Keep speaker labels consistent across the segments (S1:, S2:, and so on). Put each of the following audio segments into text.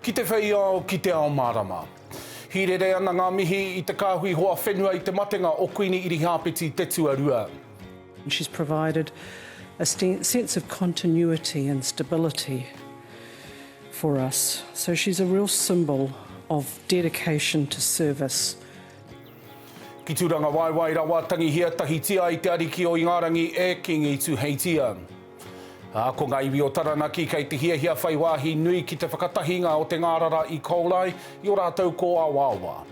S1: Ki te whei ao ki Te Ao Mārama. Hīrere ana ngā mihi I te kāhui hoawhenua I te matenga o Kuini Irihāpeti Te Tuarua.
S2: She's provided a sense of continuity and stability for us. So she's a real symbol of dedication to service.
S1: Ki Turangawaewae rawa tangihia tahitia I te ariki o Ingarangi e Kīngi Tuheitia. Ko ngā iwi o Taranaki kei te hiahia whai wāhi nui ki te whakatahinga o te ngārara e-coli I o rātou kōawaawa.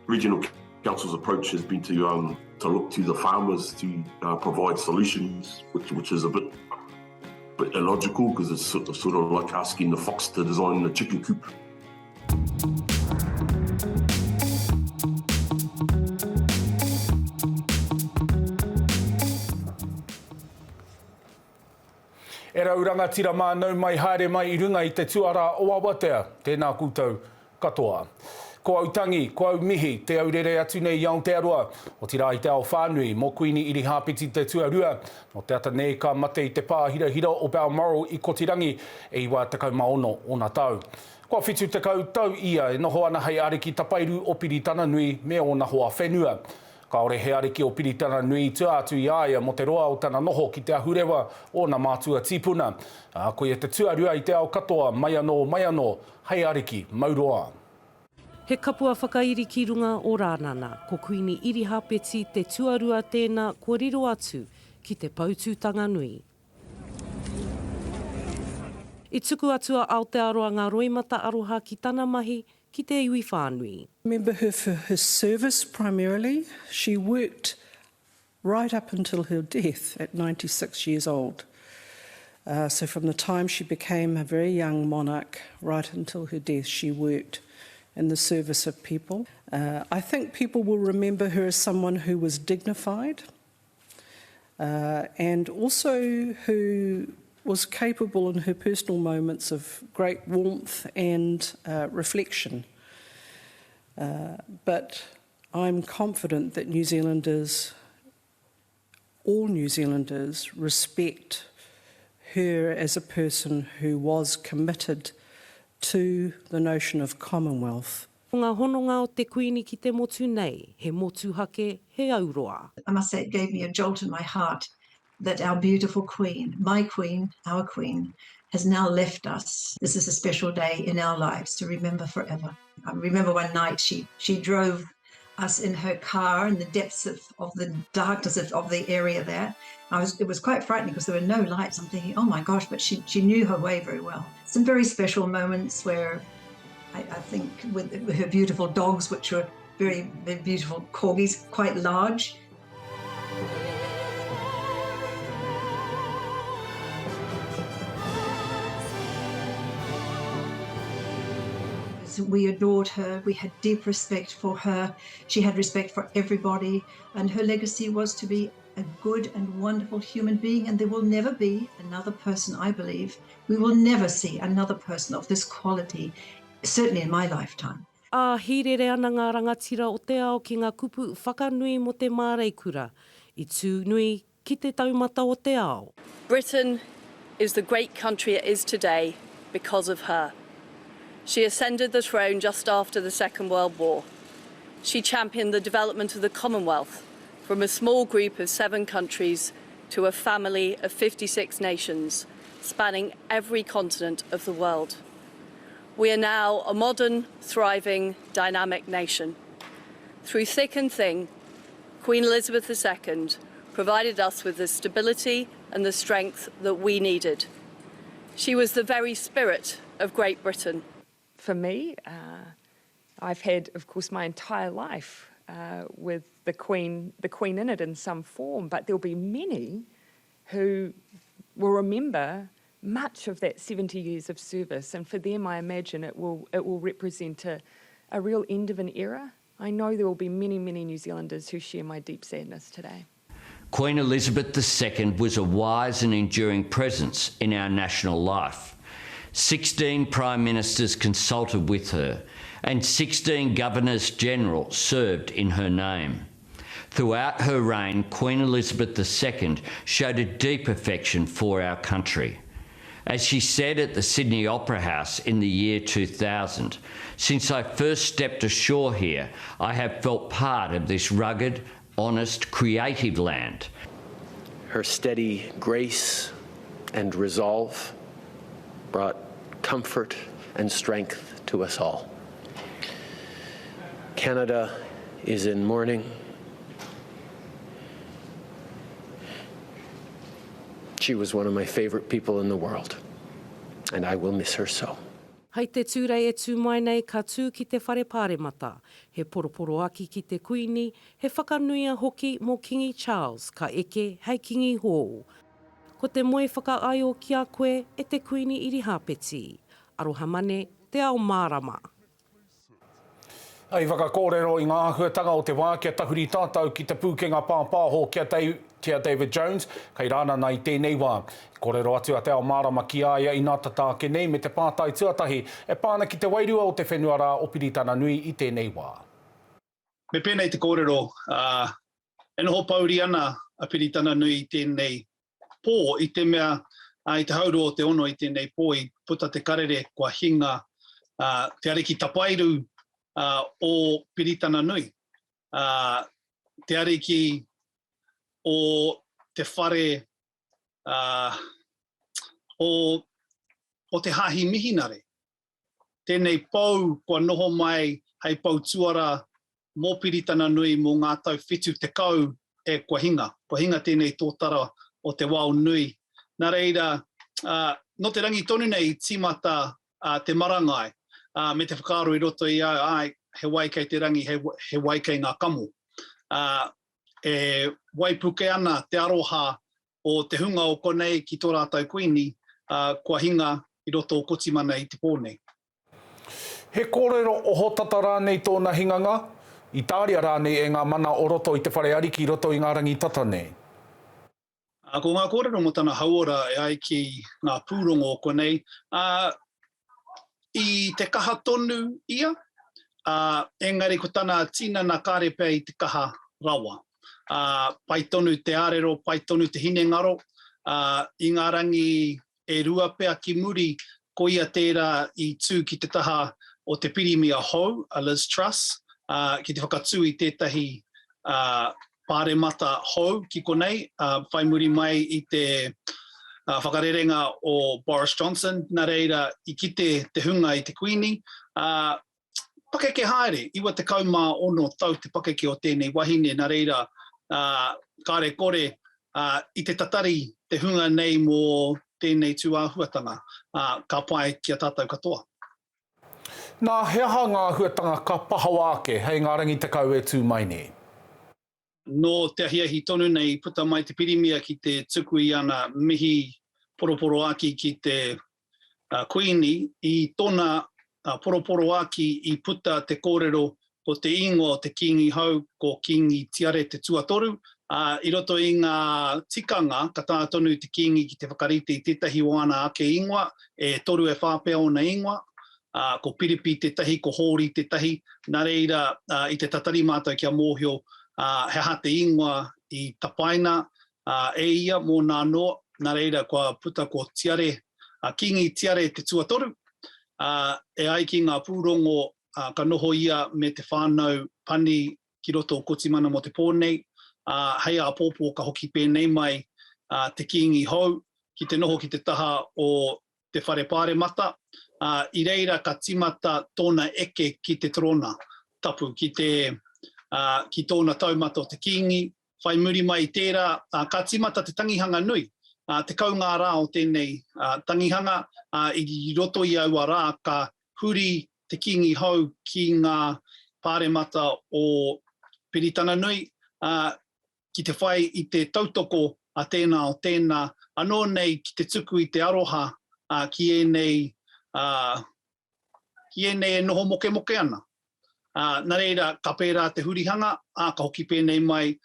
S3: Regional Council's approach has been to look to the farmers to provide solutions, which is a bit illogical because it's sort of like asking the fox to design the chicken coop.
S1: E rauranga tira mānau mai haere mai I runga I te tuara o awatea, tēnā koutou katoa. Ko au tangi, ko au mihi, te au rere atu nei I Aotearoa, o tira I te ao whānui, mo Kuini Irihāpeti Te Tuarua, no te ata nei ka mate I te pāhirahira o Balmoral I Kotirangi, e iwa te kaumaono o nā tau. Kua whitu te tau ia, e noho ana hei ariki tapairu o Piritana Nui, me o na hoawhenua. Ka ore he ariki o Piritana Nui tu atu I aia mo te roa o tana noho ki te ahurewa o na mātua tīpuna. Ko ia te tuarua I te ao katoa, mai anō, hei ariki, mauroa.
S4: He kapua whakairi ki runga o rānana, ko Kuini Irihāpeti Te Tuarua tēnā kua riro atu ki te pautūtanga nui. I tuku atua Aotearoa ngā roimata aroha ki tana mahi ki te iwi whānui.
S2: Remember her for her service primarily. She worked right up until her death at 96 years old. So from the time she became a very young monarch right until her death, she worked in the service of people. I think people will remember her as someone who was dignified and also who was capable in her personal moments of great warmth and reflection. But I'm confident that all New Zealanders respect her as a person who was committed to the notion of Commonwealth.
S4: Ngā hononga o te kuini ki te motu nei, he motu hake, he auroa.
S5: I must say it gave me a jolt in my heart that our beautiful queen, my queen, our queen, has now left us. This is a special day in our lives to remember forever. I remember one night she drove us in her car in the depths of the darkness of the area there. It was quite frightening because there were no lights. I'm thinking, oh my gosh, but she knew her way very well. Some very special moments where I think with her beautiful dogs, which were very, very beautiful corgis, quite large. We adored her, we had deep respect for her, she had respect for everybody, and her legacy was to be a good and wonderful human being, and there will never be another person, I believe, we will never see another person of this quality, certainly in my lifetime.
S4: Hīrere ana ngā rangatira o te ao ki ngā kupu whakanui mo te māreikura, I tū nui ki te taumata o te ao.
S6: Britain is the great country it is today because of her. She ascended the throne just after the Second World War. She championed the development of the Commonwealth from a small group of 7 countries to a family of 56 nations, spanning every continent of the world. We are now a modern, thriving, dynamic nation. Through thick and thin, Queen Elizabeth II provided us with the stability and the strength that we needed. She was the very spirit of Great Britain.
S7: For me, I've had, of course, my entire life with the Queen in it in some form, but there'll be many who will remember much of that 70 years of service, and for them, I imagine it will represent a real end of an era. I know there will be many, many New Zealanders who share my deep sadness today.
S8: Queen Elizabeth II was a wise and enduring presence in our national life. 16 Prime Ministers consulted with her, and 16 Governors-General served in her name. Throughout her reign, Queen Elizabeth II showed a deep affection for our country. As she said at the Sydney Opera House in the year 2000, since I first stepped ashore here, I have felt part of this rugged, honest, creative land.
S9: Her steady grace and resolve brought comfort and strength to us all. Canada is in mourning. She was one of my favourite people in the world, and I will miss her so.
S4: Hei te tūrei e tū mai nei ka tū ki te whare pāremata. He poroporo aki ki te kuini, he whakanuia hoki mō Kingi Charles ka eke hei Kingi Hō. Ko te moe whakaaio ki a koe e te Kuini Irihāpeti. Aroha mane, Te Ao Mārama.
S1: Ai whakakōrero i ngā āhuatanga o te wā kia tahuri tātou ki te pūkenga pāpāho kia David Jones, kei rāna nei tēnei wā. Kōrero atu a Te Ao Mārama ki aia i nā tatāke nei me te pātai tuatahi e pāna ki te wairua o te whenua rā o Piritana Nui i tēnei wā.
S10: Me pēnei te kōrero, e noho pauri ana a Piritana Nui i tēnei pō, i te mea, i te hauro o te ono i tēnei pō, i puta te karere kua hinga, te ariki tapairu o Piritana Nui. Te ariki o te whare o te hahi mihinare. Tēnei pau kua noho mai hei pau tuara mō Piritana Nui mō ngā tau whitu te kau e kua hinga. Kua hinga tēnei tōtara o te wao nui. Nā reira, no te rangi tonu nei tīmata te marangai, me te whakaaro i roto i ai, he wai kei te rangi, he wai kei ngā kamu. E wai puke ana te aroha o te hunga o konei ki tō rātou kuini, kua hinga i roto o kotimana i te pōnei.
S1: He kōrero oho tata rānei tōna hinganga, i tāria rānei e ngā mana o roto i te whare ariki i roto i Ingarangi tata nei.
S10: Ko ngā kōrero mo tana hauora e ai ki ngā pūrongo o konei, i te kaha tonu ia, engari ko tana tinana kārepe i te kaha rawa. Pai tonu te arero, pai tonu te hine ngaro, Ingarangi e rua pea ki muri ko ia tērā i tū ki te taha o te pirimia hou, a Liz Truss, ki te whakatū i tētahi pāremata hou ki konei, whai muri mai i te whakarerenga o Boris Johnson, nā reira i kite te hunga i te kuini, pakeke haere, iwa te kaumā ono tau te pakeke o tēnei wahine, nā reira kāre kore i te tatari te hunga nei mō tēnei tūāhuatanga, ka pai kia tātou katoa.
S1: Nā heaha ngā huatanga ka pahawa ake, hei Ingarangi te kau e tū mai nei.
S10: No te hiahi tonu nei, puta mai te pirimia ki te tuku i ana mihi poroporo aki ki te kuini, i tōna poroporo aki i puta te kōrero ko te ingo te kingi hau ko kingi tiare te tuatoru. I roto i ngā tikanga, ka tā tonu te kingi ki te whakarite i tētahi o ana ake ingoa, e toru e whāpea o na ingoa, ko piripi te tahi, ko hōri te tahi, nā reira i te tatari mātou kia mōhio, he ha te ingoa i tapaina, e ia mō nā noa, nā reira kua puta ko tiare, kingi tiare te tuatoru, e ai ki ngā pūrongo ka noho ia me te whānau pani ki roto o kotimana mo te pōnei, hei a pōpō ka hoki pēnei mai te kingi hou, ki te noho ki te taha o te whare pāremata, i reira ka timata tōna eke ki te trona tapu, ki tōna taumata o te kingi, whai muri mai tērā, ka timata te tangihanga nui, te kaungārā o tēnei tangihanga, i roto i aua rā, ka huri te kingi hou ki ngā pāremata o Piritana Nui, ki te whai i te tautoko a tēnā o tēnā, anō nei ki te tuku i te aroha, ki e nei e noho moke moke ana. Nā reira, ka pērā te hurihanga, ka hoki pēnei mai,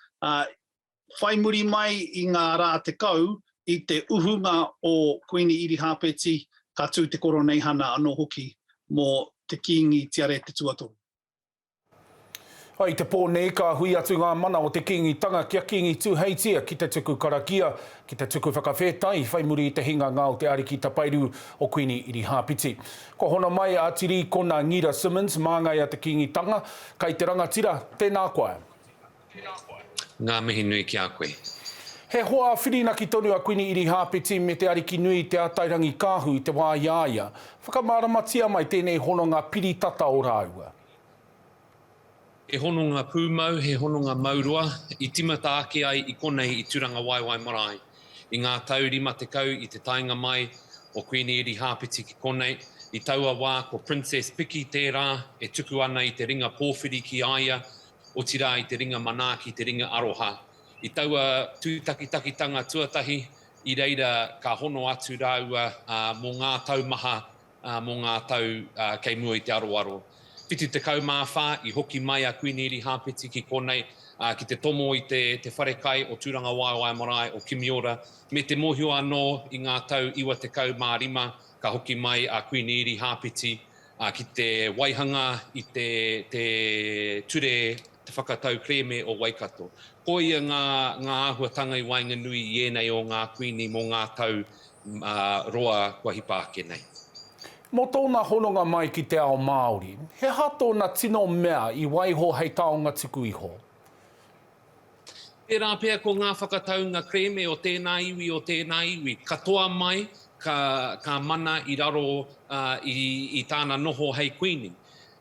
S10: whai muri mai i ngā rā te kau, i te uhunga o Kuini Irihāpeti, ka tū te koro nei hana anō hoki mō te kingi tiare te tuatoru.
S1: Ai te pōnei ka hui atu ngā mana o te Kīngi tanga kia Kīngi Tuheitia ki te tuku karakia, ki te tuku whakawhetai, whai muri i te hinga ngā o te ariki tapairu o Kuini Irihāpeti. Ko hona mai a tiri kona Ngira Simmons, māngai a te Kīngi tanga, kai te rangatira, tēnā koe.
S11: Ngā mihi nui ki a koe.
S1: He hoa whirina ki tonu a Kuini Irihāpeti me te ariki nui te atairangi kāhui, te wā hiahia. Whakamāramatia mai tēnei hononga piritata o rāua.
S11: He hononga pūmau, he hononga maurua, i timata ake ai i konei i Turangawaewae marae. I ngā tau 50 i te tainga mai o Kuini Irihāpeti ki konei, i taua wā ko Princess Piki tērā, e tuku ana i te ringa pōwhiri ki aia, o tira i te ringa manaki, te ringa aroha. I taua tūtakitanga tuatahi, i reira ka hono atu rāua mō ngā taumaha, mō ngā tau kei mua i te aroaro. Pitu te kaumāwha i hoki mai a Kuini Irihāpeti ki konei, ki te tomo i te wharekai o Turangawaewae marae o Kimiora, me te mohio anō i ngā tau 25 ka hoki mai a Kuini Irihāpeti ki te waihanga i te ture te whakatau kreme o Waikato. Ko ia ngā ahuatanga i Wainganui i enei o ngā Kuini mō ngā tau roa kua hipa ake nei.
S1: Mō tōna hononga mai ki Te Ao Māori, he hato na tino mea i waiho hei taonga tuku iho?
S11: Pērā pēr ko ngā whakataunga kreme o tēnā iwi, katoa mai ka mana i raro i tāna noho hei Kuini.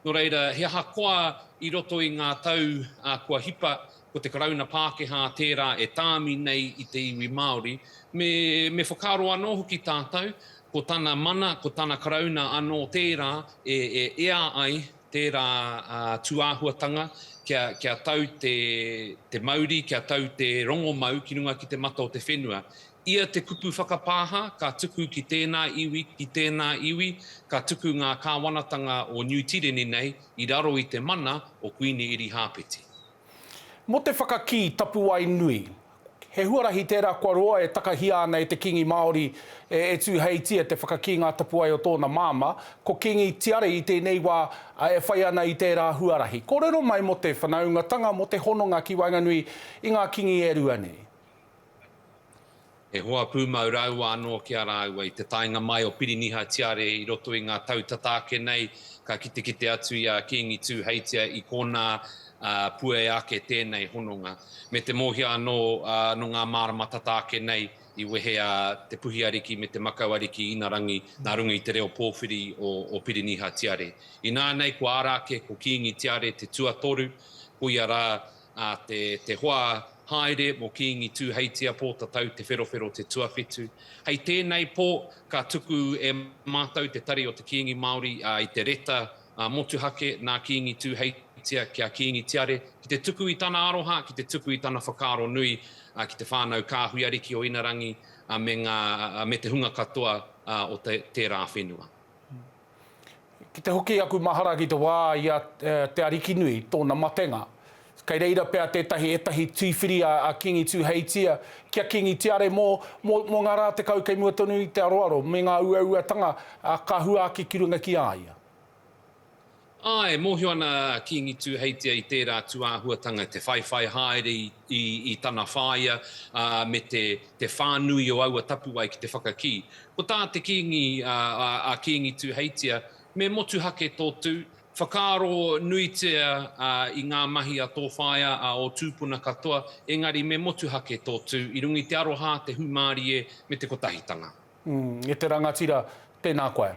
S11: Nō reira, he hakoa i roto i ngā tau kua hipa ko te karauna Pākehā tērā e tāmi nei i te iwi Māori, me whakaro anō hoki tātou, ko tāna mana, ko tāna karauna anō tērā, ea ai tērā tuāhuatanga, kia tau te mauri, kia tau te rongo mau ki runga ki te mata o te whenua. Ia te kupu whakapāha, ka tuku ki tēnā iwi, ka tuku ngā kāwanatanga o New Tireni nei, i raro i te mana o Kuini Irihāpeti.
S1: Mo te whakaki tapu ai nui, he huarahi tērā kua roa e takahia ana e te Kīngi Māori e Tuheitia te whakaki ngā tapu ai o tōna māma, ko Kīngi Tiare i tēnei wā e whai ana i tērā huarahi. Kōrero mai mo te whanaungatanga, mo te hononga ki Wainganui i ngā Kīngi e rua nei.
S11: He hoa pūmau raua anō ki a rāua i te tainga mai o Piriniha Tiare i roto i ngā tautatāke nei, ka kite atu i a Kīngi Tuheitia i kōna pue ake tēnei hononga. Me te mohia anō no ngā mārama tatāke nei i wehea te puhi ariki me te makau ariki Ingarangi, nā runga i te reo pōwhiri o Piriniha Tiare. I nā nei ko ārake, ko Kīngi Tiare te tuatoru, ko ia rā te hoa haere mo Kīngi Tuheitia pō tatau te wherowhero te tuawhitu. Hei tēnei pō ka tuku e mātau te tari o te Kīngi Māori i te reta motuhake nā Kīngi Tuheitia kia Kīngi Tiare, ki te tuku i tāna aroha, ki te tuku i tāna whakaaro nui, ki te whānau kāhui ariki o Ingarangi, me te hunga katoa o te rāwhenua.
S1: Ki te hoki aku mahara ki te wā i te ariki nui, tōna matenga. Kei reira pēr tētahi etahi tūwhiri a Kīngi Tuheitia, kia Kīngi Tiare mō ngā rā te kau kei mua tonu i te aroaro, me ngā uauatanga ka hua ki runga ki aia.
S11: Ai, mōhio ana Kīngi Tuheitia i tērā tuāhuatanga, te whaiwhai haere i tāna whāia, me te whānui o aua tapu ai ki te whakaki. Ko tā te Kīngi a Kīngi Tuheitia, me motuhake tōtu, whakaaro nuitea i ngā mahi a tō whaia o tūpuna katoa, engari me motuhake tōtu, i rungi te aroha, te humārie, me te kotahitanga.
S1: E te rangatira, tēnā koe.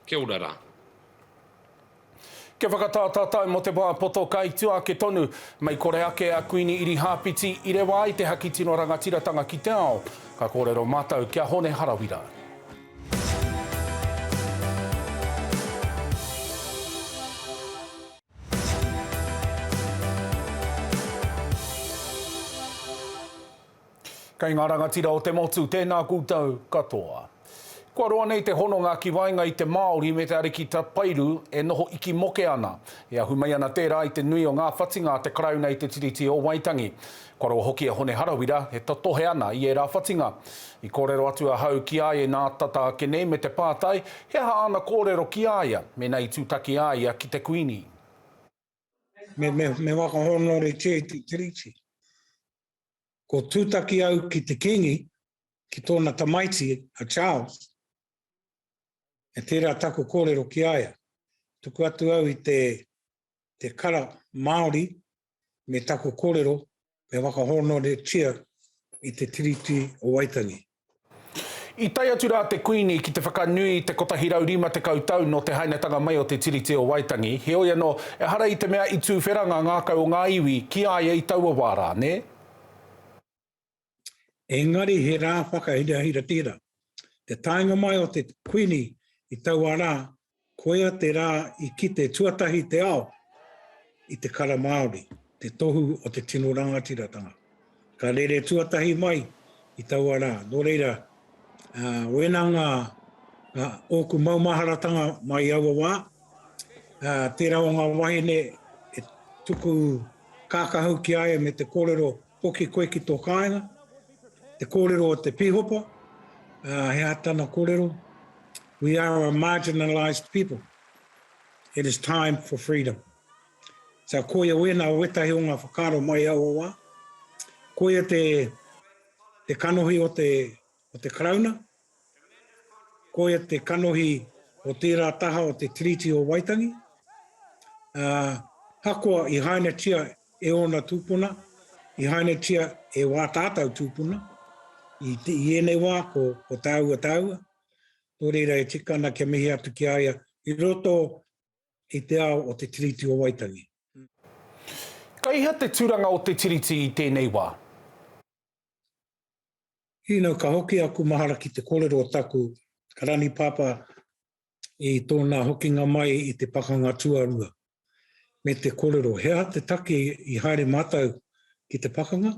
S11: Kia ora rā.
S1: Ke whakatātātai mo te wā poto kai tua ke tonu, mai kore ake a Kuini Irihāpeti, i rewa ai te haki tino rangatiratanga ki te ao, ka kōrero mātau kia hone harawira. Kei ngā rangatira o te motu, tēnā kūtau katoa. Kua roa nei te hononga ki wainga i te Māori me te ariki tapairu e noho iki moke ana. E ahu mai ana tērā i te nui o ngā whatinga te karauna i te tiriti o Waitangi. Kua roa hoki e hone harawira, he totohe ana i e rā whatinga. I kōrero atu a hau ki aia nā tata ke nei me te pātai, he ha ana kōrero ki aia, me nei tūtaki aia ki te Kuini.
S12: me wakahono re te tiriti. Ko tūtaki au ki te kingi, ki tōna tamaiti a Charles, e tērā taku kōrero ki aia. Tuku atu au i te kara Māori, me taku kōrero, me wakahono re tia i te tiriti o Waitangi.
S1: I tai atu rā te kuini ki te whakanui te kotahirau 50 tau no te hainatanga mai o te tiriti o Waitangi. He oi anō, e hara i te mea i tūwheranga ngākau o ngā iwi ki aia i taua wārā, ne?
S12: Engari he rā whakahirahira tērā. Te tainga mai o te kuini i taua rā, koea te rā i ki te tuatahi te ao i te kara Māori, te tohu o te tino rangatiratanga. Ka rere tuatahi mai i taua rā. Nō reira, wena ngā oku maumaharatanga mai aua wā. Tērā o ngā wahine e tuku kākahau ki aia me te kōrero poki koe ki tō kāinga. Te kōrero o te pihopa, he atana kōrero. We are a marginalised people. It is time for freedom. Sa koia wena wetahi o ngā whakaro mai aua wā. Koia te kanohi o te karauna. Koia te kanohi o tērā taha o te tiriti o Waitangi. Hakoa i haina tia e ona tūpuna, i haina tia e wā tātou tūpuna. I enei wā ko tāua. Tō reira e tikana kia mihi atu ki aia i roto i te ao o te tiriti o Waitangi.
S1: Ka iha te tūranga o te tiriti i tēnei wā?
S12: Hino, ka hoki aku mahara ki te kōrero o taku karani papa i tōna hokinga mai i te pakanga tuarua. Me te kōrero, hea te take i haere mātau ki te pakanga,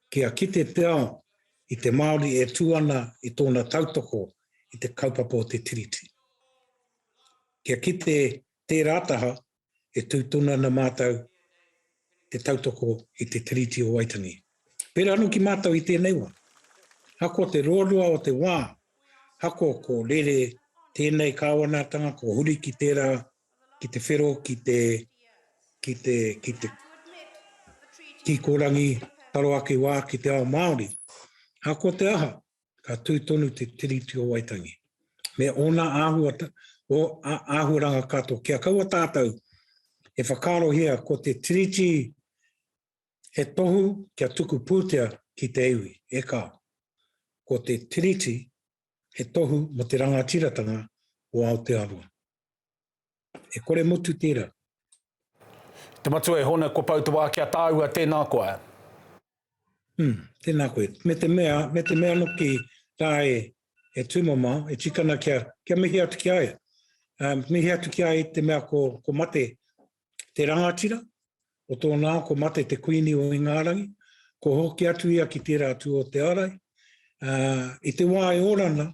S12: kia kite te ao i te Māori e tūana i tōna tautoko i te kaupapa o te tiriti. Kia kite te rātaha e tūtuna na mātau te tautoko i te tiriti o Waitangi. Pera anu ki mātau i tēnei wā. Hako te roarua o te wā, hako ko rere tēnei kāwanatanga, ko huri ki tērā, ki te whero, ki kōrangi taroaki wā ki te ao Māori. Hako te aha, ka tūtonu te tiriti o Waitangi. Me ona āhuaranga kato, kia kaua tātou, e whakarohia ko te tiriti he tohu kia tuku pūtea ki te iwi, e kā. Ko te tiriti he tohu mo te rangatiratanga o Aotearoa. E kore motu tērā.
S1: Te matu e hona ko pautawa kia tāua tēnā koe.
S12: Tēnā koe. Me te mea noki rā e tūmama, e tikana kia mihi atu ki aia. Mihi atu ki aia te mea ko mate te rangatira, o tōna ko mate te kuini o Ingarangi, ko hoki atu ia ki tērā atu o te arai. I te wā e orana,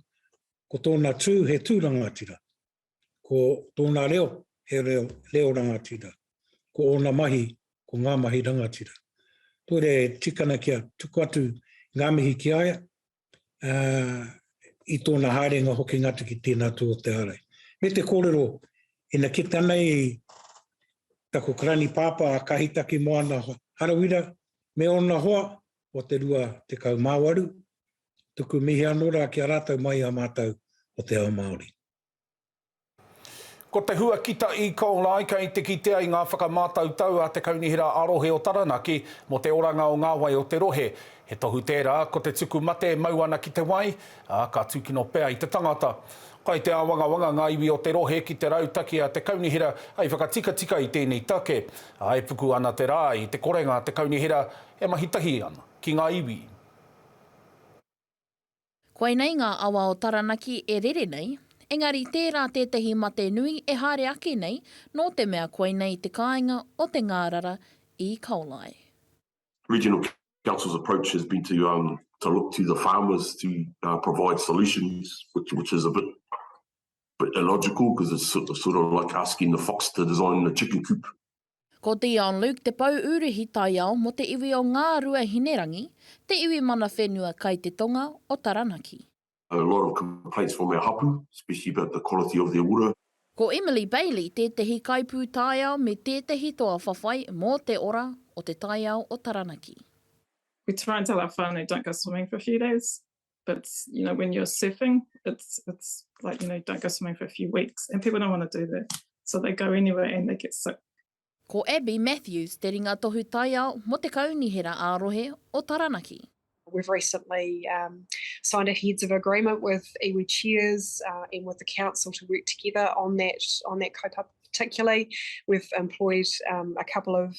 S12: ko tōna tū he tū rangatira, ko tōna reo he reo rangatira, ko ona mahi, ko ngā mahi rangatira. Tore tikana kia tuku atu ngā mihi ki aia, i tōna haerenga hoki ngatu ki tēnā tū o te arai. Me te kōrero, ina ki tanei taku karani pāpā a kahitaki moana harawira, me ona hoa o te rua te kau māwaru, tuku mihi anora ki a rātou mai a mātou o te ao Māori.
S1: Ko te hua kita e-coli kei te kitea i ngā whakamātautau a te kaunihira arohe o Taranaki mo te oranga o ngā wai o te rohe. He tohu tērā, ko te tuku mate mau ana ki te wai, ka tūkino pēa i te tangata. Kai te awanga ngā iwi o te rohe ki te rautaki a te kaunihira ai whakatika i tēnei take. E puku ana te rā i te korenga te kaunihira e mahitahi ana ki ngā iwi.
S13: Koe nei ngā awa o Taranaki e rere nei, engari tērā tētahi mate nui e haere ake nei, nō te mea koe nei te kāinga o te ngārara e-coli.
S3: Regional Council's approach has been to look to the farmers to provide solutions, which is a bit illogical because it's sort of like asking the fox to design the chicken coop.
S13: Ko te Ian Luke te pau uruhi tai ao mo te iwi o ngā rua Hinerangi, te iwi mana whenua kai te tonga o Taranaki.
S3: A lot of complaints from our hapu, especially about the quality of their water.
S13: Ko Emily Bailey tētehi kaipū tāiao me tētehi toa whawhai mō te ora o te tāiao o Taranaki.
S14: We try and tell our whānau don't go swimming for a few days, but you know, when you're surfing, it's like, you know, don't go swimming for a few weeks, and people don't want to do that, so they go anyway and they get sick.
S13: Ko Abby Matthews te ringa tohu tāiao mo te kaunihera ārohe o Taranaki.
S15: We've recently signed a heads of agreement with iwi chairs and with the council to work together on that kaupapa particularly. We've employed a couple of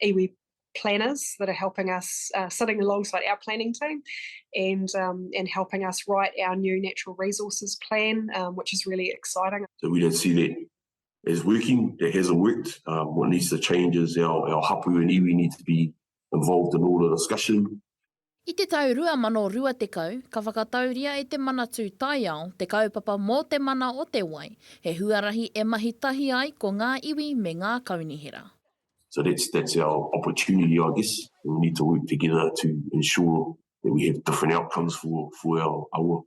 S15: iwi planners that are helping us, sitting alongside our planning team and helping us write our new natural resources plan, which is really exciting.
S3: So we don't see that as working. It hasn't worked. What needs to change is our hapu and iwi need to be involved in all the discussion.
S13: I te tau 2020, ka whakatauria e te manatū tāiao te kaupapa mō te mana o te wai, he huarahi e mahi tahi ai ko ngā iwi me ngā kaunihera.
S3: So that's our opportunity, I guess. We need to work together to ensure that we have different outcomes for our awa.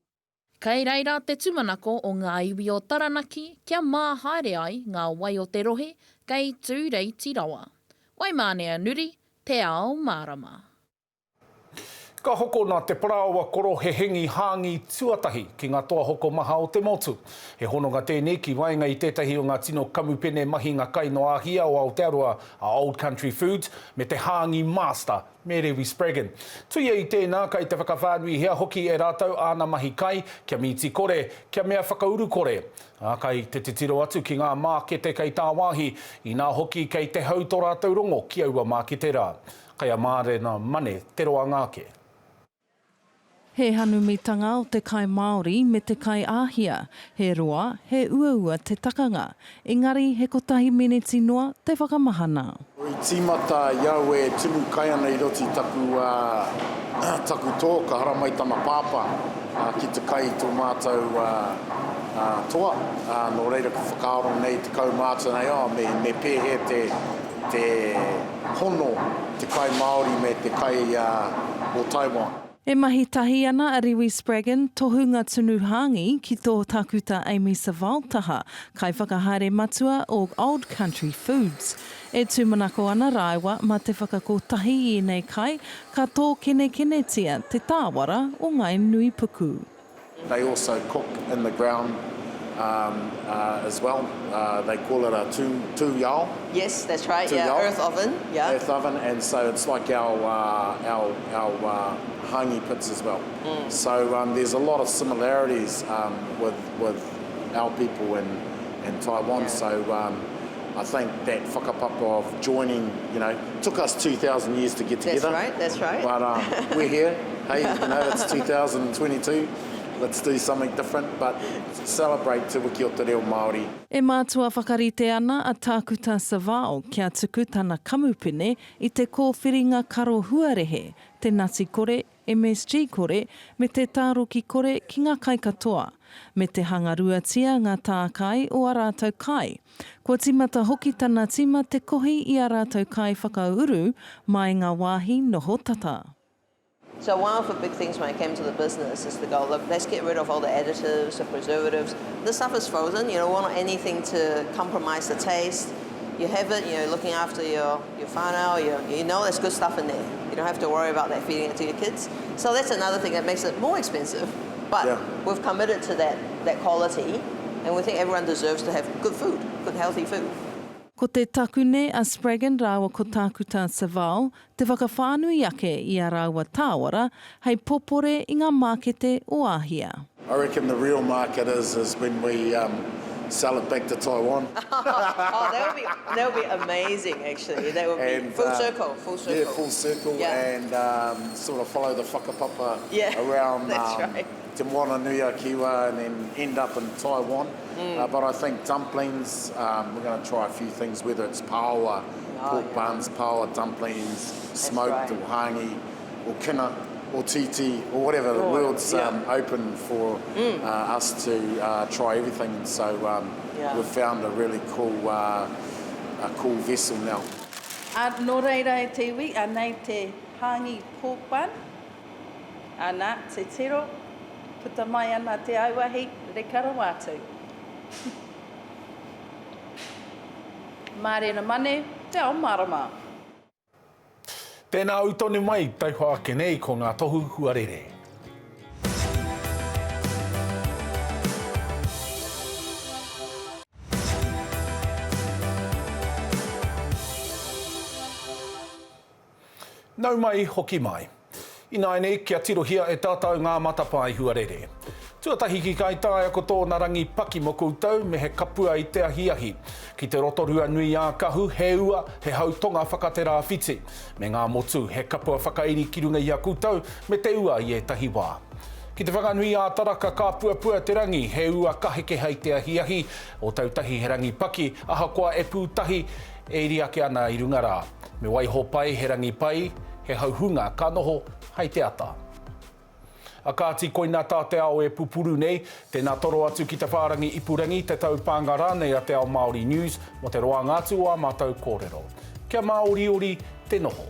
S13: Kei reira te tumanako o ngā iwi o Taranaki, kia mā haere ai ngā wai o te rohe, kei tūreiti rawa. Wai mānea nuri, Te Ao Mārama.
S1: Ka hoko nā te parawa koro he hengi hāngi tuatahi ki ngā toa hoko maha o te motu. He hononga tēnei ki wainga i tētahi o ngā tino kamupene mahi ngā kai no āhia o Aotearoa a Old Country Foods me te hāngi master, Mary Spraggan. Tuia i tēnā kai te whakawhānui hea hoki e rātou āna mahi kai, kia miti kore, kia mea whakauru kore. Kai te tiro atu ki ngā mākete kei tā wāhi, i ngā hoki kei te hau tō rātou rongo ki aua mākete rā. Kai a māre nā mane, te roa ngāke.
S16: He hanumitanga o te kai Māori me te kai āhia. He roa, he uaua te takanga. Engari, he kotahi miniti noa te whakamahana.
S17: I tīmata iau e tunu kai ana i roti taku tō, ka hara mai tama pāpā ki te kai tō mātou toa. Nō reira ka whakaaro nei te kaumātua nei, me pēhe te hono, te kai Māori me te kai o Taiwan.
S16: E mahi tahi ana a Riwi Spraggan tohunga tunu hāngi ki tō takuta Amy Savaltaha, kai whakahaere matua o Old Country Foods. E tūmanako ana raiwa ma te whakakotahi i nei kai, ka tō kene te tāwara o ngai nui puku.
S17: They also cook in the ground as well. They call it a tū yao.
S18: Yes, that's right.
S17: Tū
S18: yeah,
S17: yao.
S18: earth oven. Yeah.
S17: Earth oven, and so it's like our hangi pits as well. So there's a lot of similarities with our people in Taiwan. Yeah. So I think that whakapapa of joining, took us 2,000 years to get together.
S18: That's right.
S17: But we're here. Hey, it's 2022. Let's do something different, but celebrate Te Wiki o Te Reo Māori.
S16: E mātua whakarite ana a tākuta Savao kia tuku tana kamupene i te kōwhiringa karo huarehe, te Ngāti kore, MSG kore, me te tāroki kore ki ngā kai katoa, me te hangaruatia ngā tākai o a rātou kai. Kua timata hoki tana tima te kohi i a rātou kai whakauru mai ngā wāhi noho tata.
S18: So one of the big things when it came to the business is to go, look, let's get rid of all the additives, the preservatives. This stuff is frozen. You don't want anything to compromise the taste. You have it, you're looking after your whānau, you know there's good stuff in there. You don't have to worry about that feeding it to your kids. So that's another thing that makes it more expensive. But we've committed to that quality, and we think everyone deserves to have good food, good healthy food.
S16: Ko te takune a Spraggan rāua ko tākuta Savao, te whakawhānui ake i a rāua tāwara, hei popore i ngā mākete o āhia.
S17: I reckon the real market is when we sell it back to Taiwan.
S18: That would be amazing, actually. That would be full circle.
S17: Yeah, full circle, and sort of follow the whakapapa around Te Moana Nui a Kiwa and then end up in Taiwan. But I think dumplings, we're going to try a few things, whether it's paoa, pork buns, paoa dumplings, smoked or hangi, or kina, or titi, or whatever. The world's open for us to try everything. So we've found a really cool vessel now.
S19: Nō reira e te iwi, anei te hangi pork bun, ana te tiro, puta mai ana te auahi, re karawātou. Mārena mane, Te Ao Mārama.
S1: Tēnā utone mai, tai hoa kenei ko ngā tohu huarere. Nau mai, hoki mai. Inaine, kia tirohia e tātou ngā matapai huarere. Tuatahi ki kai tāia ko tōna rangi paki mo koutou me he kapua i te hiahia. Ki te rotorua nui a kahu, he ua, he hautonga whakatera whiti. Me ngā motu, he kapua whakairi ki runga i a koutou, me te ua i e tahi wā. Ki te whakanui a taraka ka puapua te rangi, he ua kaheke hei te hiahi, o tautahi he rangi paki, aha koa e pūtahi, e iriake ana i runga rā. Me waiho pai, he rangi pai, he hauhunga ka noho hei te ata. A kāti koina tā te ao e pupuru nei, tēnā toro atu ki te whārangi ipurangi, te tau pānga rānei a te ao Māori News, mo te roa ngātu o a mātou kōrero. Kia Māori ori, te noho.